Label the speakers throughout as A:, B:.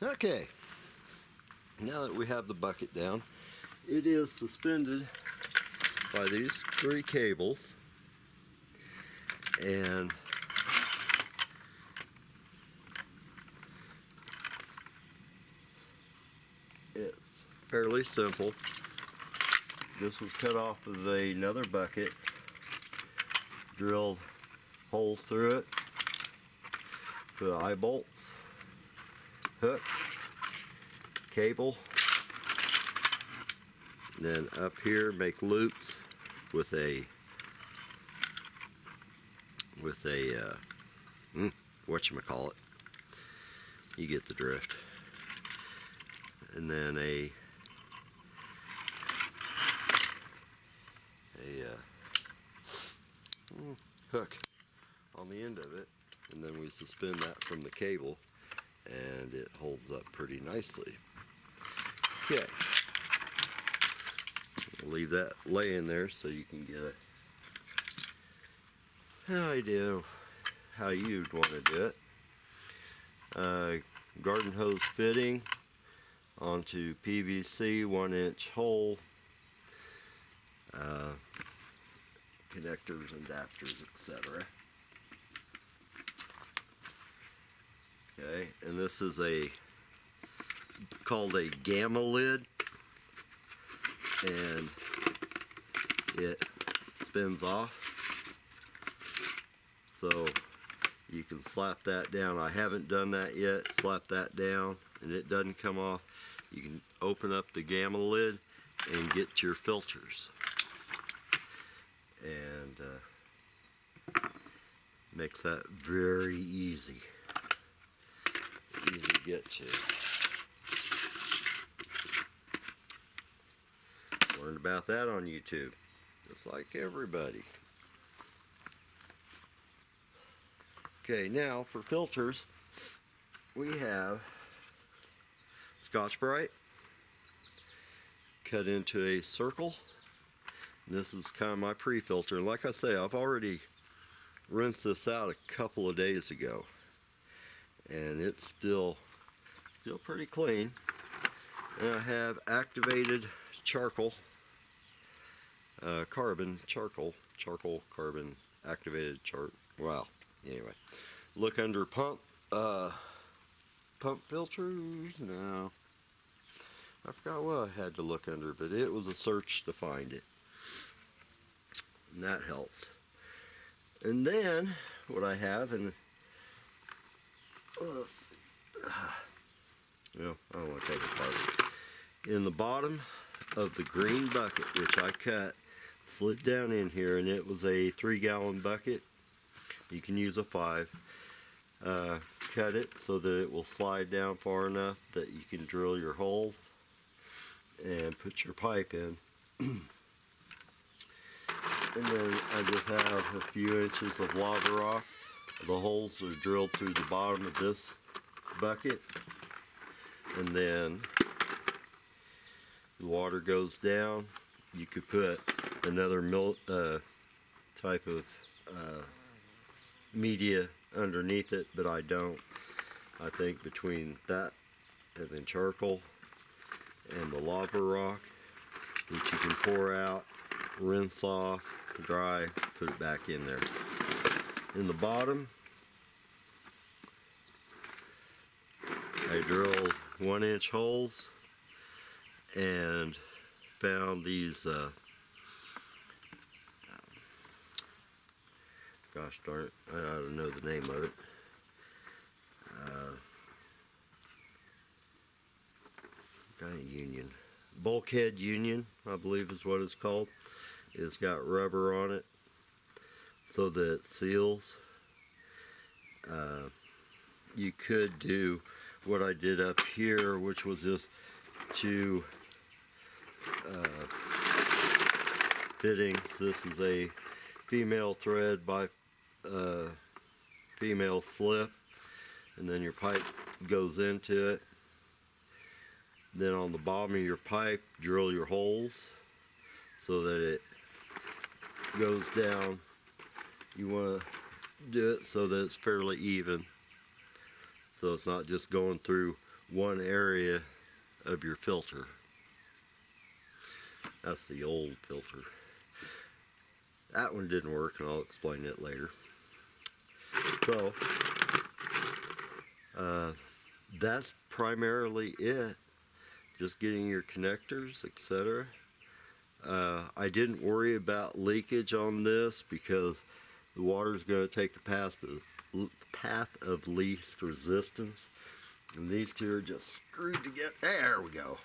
A: Okay, now that we have the bucket down, it is suspended by these 3 cables, and it's fairly simple. This was cut off of another bucket, drilled holes through it, put eye bolts, hook, cable, and then up here make loops with a whatchamacallit, you get the drift, and then a hook on the end of it, and then we suspend that from the cable, and it holds up pretty nicely. Okay, I'll leave that laying there so you can get an idea how you'd want to do it. Garden hose fitting onto PVC 1-inch hole, connectors and adapters, etc. Okay, and this is called a gamma lid, and it spins off, so you can slap that down. I haven't done that yet. Slap that down and it doesn't come off. You can open up the gamma lid and get your filters, and makes that very easy to get to. Learned about that on YouTube, just like everybody. Okay, now for filters, we have Scotch-Brite cut into a circle. This is kind of my pre-filter, and like I say, I've already rinsed this out a couple of days ago, and it's still pretty clean. And I have activated charcoal, carbon carbon activated wow. Anyway, look under pump filters. No, I forgot what I had to look under, but it was a search to find it, and that helps. And then what I have, and let's see, well, I don't want to take it apart. In the bottom of the green bucket, which I cut, slid down in here, and it was a 3-gallon bucket. You can use a 5. Cut it so that it will slide down far enough that you can drill your hole and put your pipe in. And then I just have a few inches of lava rock. The holes are drilled through the bottom of this bucket, and then the water goes down. You could put another type of media underneath it, but I don't. I think between that and then charcoal and the lava rock, which you can pour out, rinse off, dry, put it back in there. In the bottom, I drilled 1-inch holes and found these gosh darn it, I don't know the name of it. Kind of union. Bulkhead union, I believe is what it's called. It's got rubber on it so that it seals. You could do what I did up here, which was just 2 fittings. This is a female thread by female slip, and then your pipe goes into it. Then on the bottom of your pipe, drill your holes so that it goes down. You want to do it so that it's fairly even, so it's not just going through one area of your filter. That's the old filter. That one didn't work, and I'll explain it later. So that's primarily it. Just getting your connectors, etc. I didn't worry about leakage on this because the water is going to take the path of least resistance, and these two are just screwed together. There we go.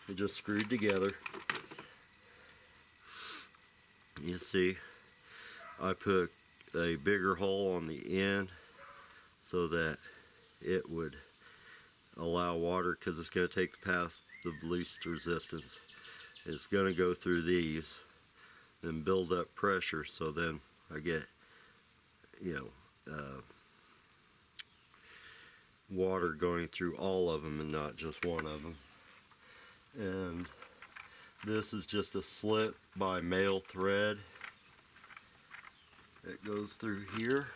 A: They're just screwed together. You see, I put a bigger hole on the end so that it would allow water, because it's going to take the path of least resistance. It's going to go through these and build up pressure, so then I get, water going through all of them and not just one of them. And this is just a slip by male thread that goes through here,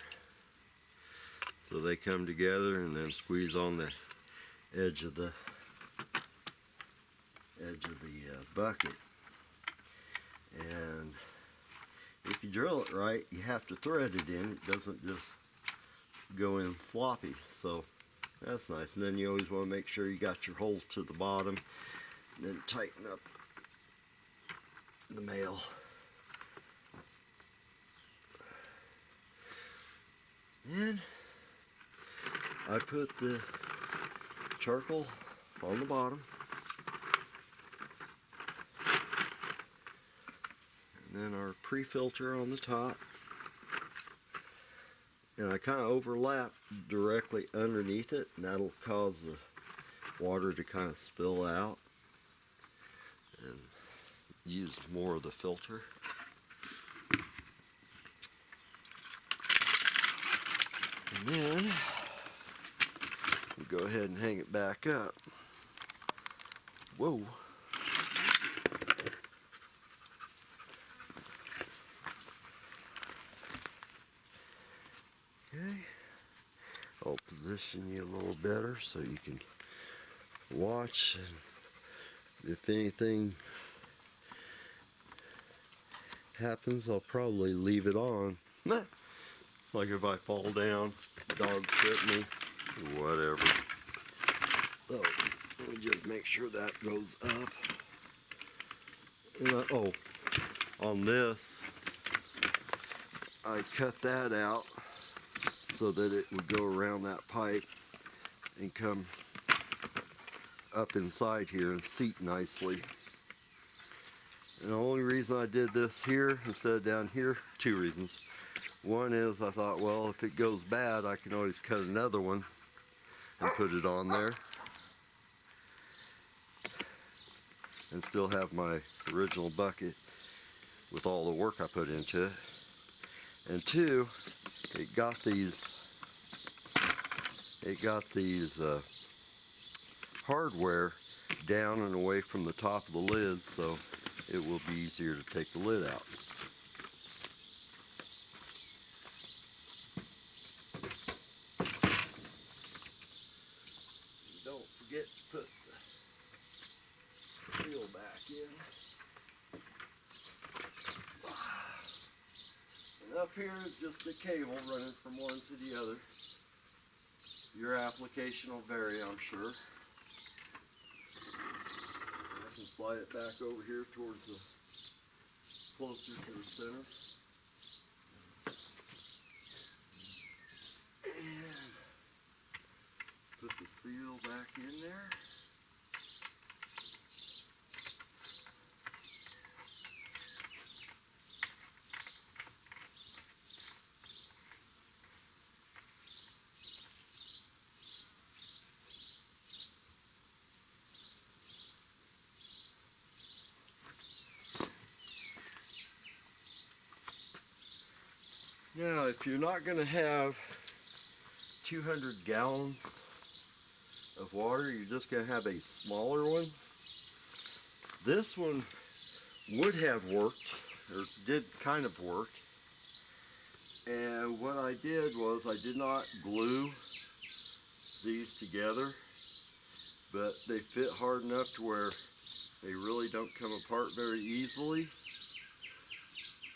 A: so they come together and then squeeze on the edge of the bucket. And if you drill it right, you have to thread it in. It doesn't just go in sloppy, so that's nice. And then you always want to make sure you got your holes to the bottom, and then tighten up the male. And I put the charcoal on the bottom, and then our pre-filter on the top, and I kind of overlap directly underneath it, and that'll cause the water to kind of spill out and use more of the filter. And then we go ahead and hang it back up. Whoa. Okay. I'll position you a little better so you can watch, and if anything happens, I'll probably leave it on. Like if I fall down, dog trip me, whatever. So, let me just make sure that goes up. And on this, I cut that out so that it would go around that pipe and come up inside here and seat nicely. And the only reason I did this here instead of down here, two reasons. One is I thought, well, if it goes bad, I can always cut another one and put it on there and still have my original bucket with all the work I put into it. And two, it got these hardware down and away from the top of the lid, so it will be easier to take the lid out. Don't forget to put the seal back in. And up here is just the cable running from one to the other. Your application will vary, I'm sure. I can slide it back over here towards the closer to the center. And put the seal back in there. Now, if you're not going to have 200 gallons of water, you're just going to have a smaller one. This one would have worked, or did kind of work. And what I did was I did not glue these together. but they fit hard enough to where they really don't come apart very easily.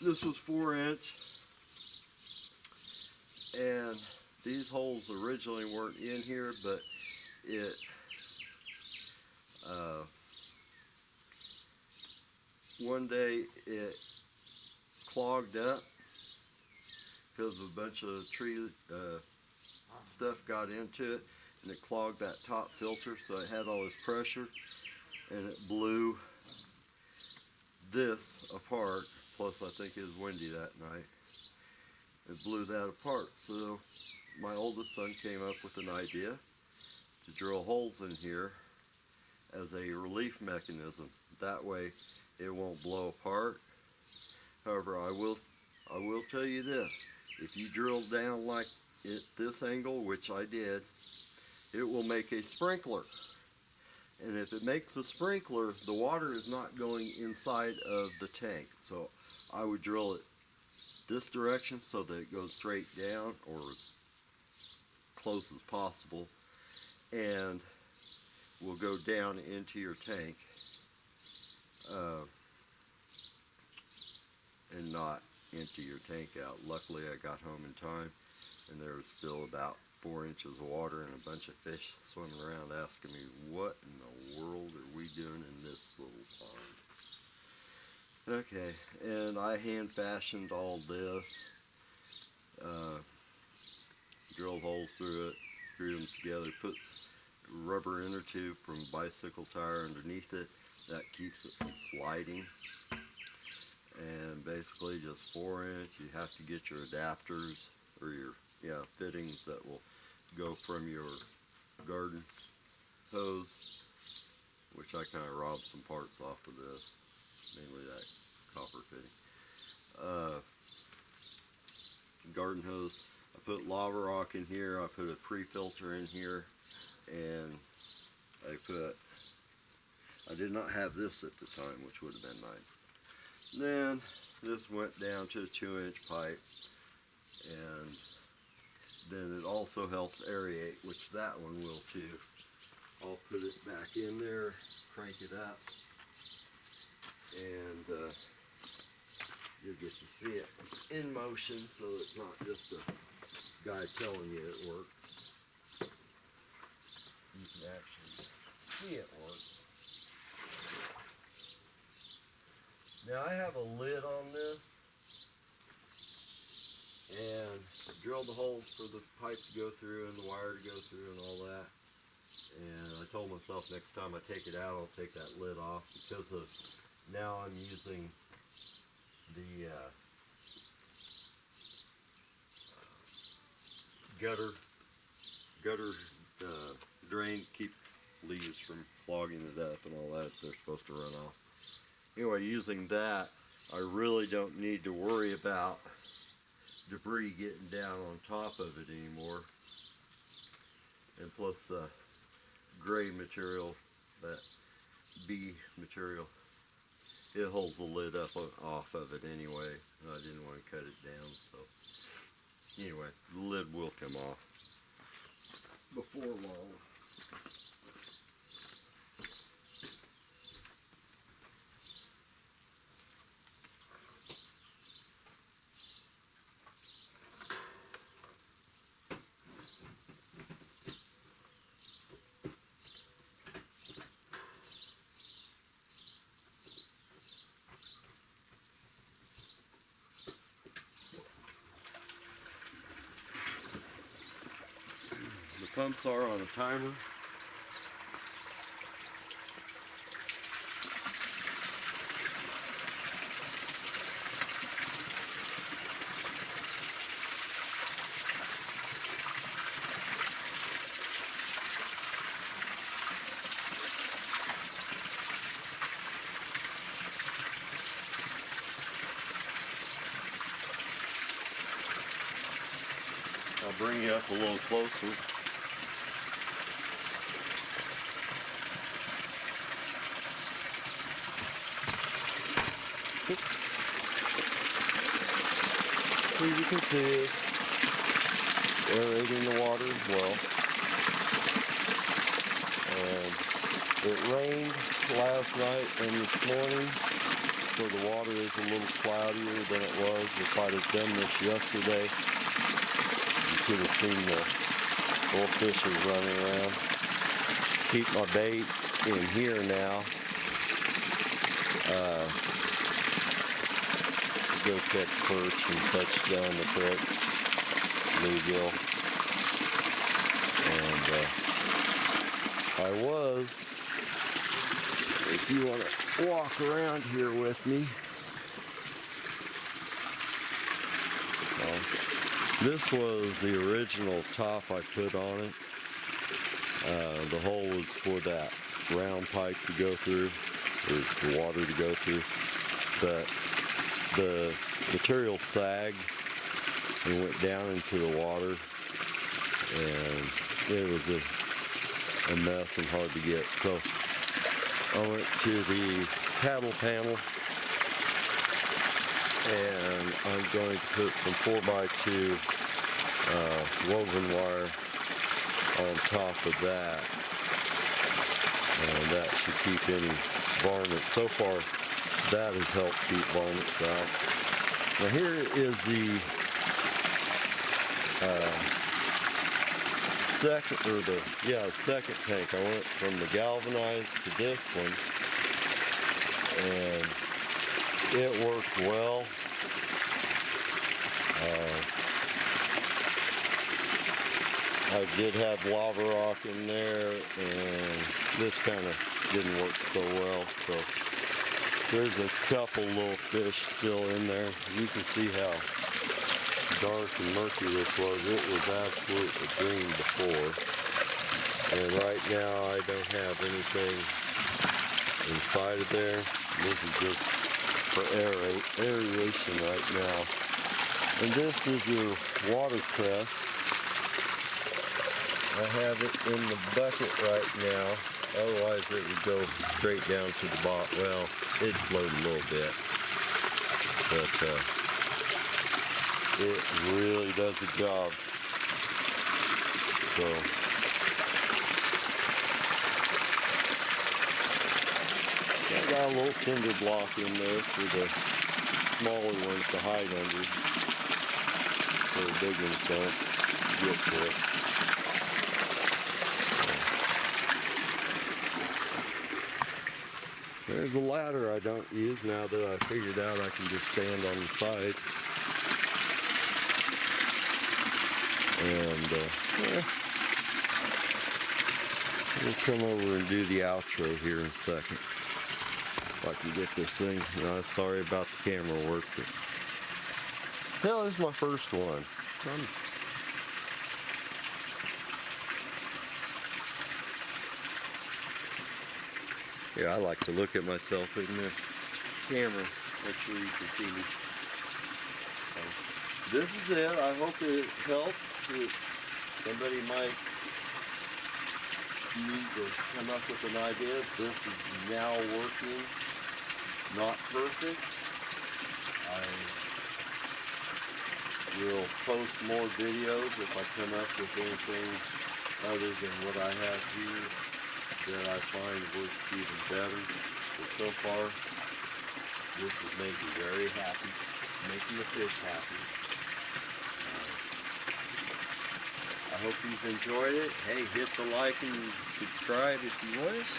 A: This was 4-inch, and these holes originally weren't in here, but it one day it clogged up because a bunch of tree stuff got into it, and it clogged that top filter, so it had all this pressure, and it blew this apart. Plus I think it was windy that night. It blew that apart. So my oldest son came up with an idea to drill holes in here as a relief mechanism. That way it won't blow apart. However, I will tell you this: if you drill down like at this angle, which I did, it will make a sprinkler. And if it makes a sprinkler, the water is not going inside of the tank. So I would drill it this direction so that it goes straight down, or as close as possible, and will go down into your tank, and not empty your tank out. Luckily I got home in time, and there was still about 4 inches of water and a bunch of fish swimming around asking me, what in the world are we doing in this little pond? Okay, and I hand fashioned all this, drilled holes through it, screwed them together, put rubber inner tube from a bicycle tire underneath it. That keeps it from sliding. And basically just 4-inch. You have to get your adapters, or your fittings that will go from your garden hose, which I kind of robbed some parts off of this, mainly that copper fitting. Garden hose. I put lava rock in here. I put a pre-filter in here, and I did not have this at the time, which would have been nice. Then this went down to a 2-inch pipe, and then it also helps aerate, which that one will too. I'll put it back in there, crank it up, and you'll get to see it in motion, so it's not just a guy telling you it works. You can actually see it work. Now I have a lid on this, and drilled the holes for the pipe to go through and the wire to go through and all that. And I told myself next time I take it out, I'll take that lid off, because of now I'm using the gutter drain, keep leaves from clogging to death and all that if they're supposed to run off. Anyway, using that, I really don't need to worry about debris getting down on top of it anymore. And plus the gray material, that B material, it holds the lid up off of it anyway. I didn't want to cut it down, so anyway, the lid will come off before long. The pumps are on a timer. I'll bring you up a little closer. So you can see it's aerating the water as well. And It rained last night and this morning, so the water is a little cloudier than it was. If I'd have done this yesterday, you could have seen the little fishes running around. Keep my bait in here now. Go catch perch and touch down the creek, bluegill. And I was, if you want to walk around here with me, this was the original top I put on it. The hole was for that round pipe to go through, or the water to go through, but the material sagged and went down into the water, and it was a mess and hard to get. So I went to the paddle panel, and I'm going to put some 4x2 woven wire on top of that, and that should keep any varmints. So far, that has helped keep varmints out. Now here is the second tank. I went from the galvanized to this one, and it worked well. I did have lava rock in there, and this kind of didn't work so well. So there's a couple little fish still in there. You can see how dark and murky this was. It was absolutely green before. And right now I don't have anything inside of there. This is just for aeration right now. And this is your watercress. I have it in the bucket right now. Otherwise it would go straight down to the bottom. Well, it flowed a little bit. But it really does the job. So I got a little cinder block in there for the smaller ones to hide under, so the big ones don't get to it. There's a ladder I don't use now that I figured out I can just stand on the side. And we'll come over and do the outro here in a second. If I can get this thing. Sorry about the camera work. But hell, this is my first one. Yeah, I like to look at myself in the camera. Make sure you can see me. This is it. I hope it helps. Somebody might need to come up with an idea. This is now working. Not perfect. I will post more videos if I come up with anything other than what I have here that I find works even better. But so far, this has made me very happy, making the fish happy. I hope you've enjoyed it. Hey, hit the like and subscribe if you wish.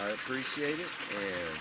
A: I appreciate it, and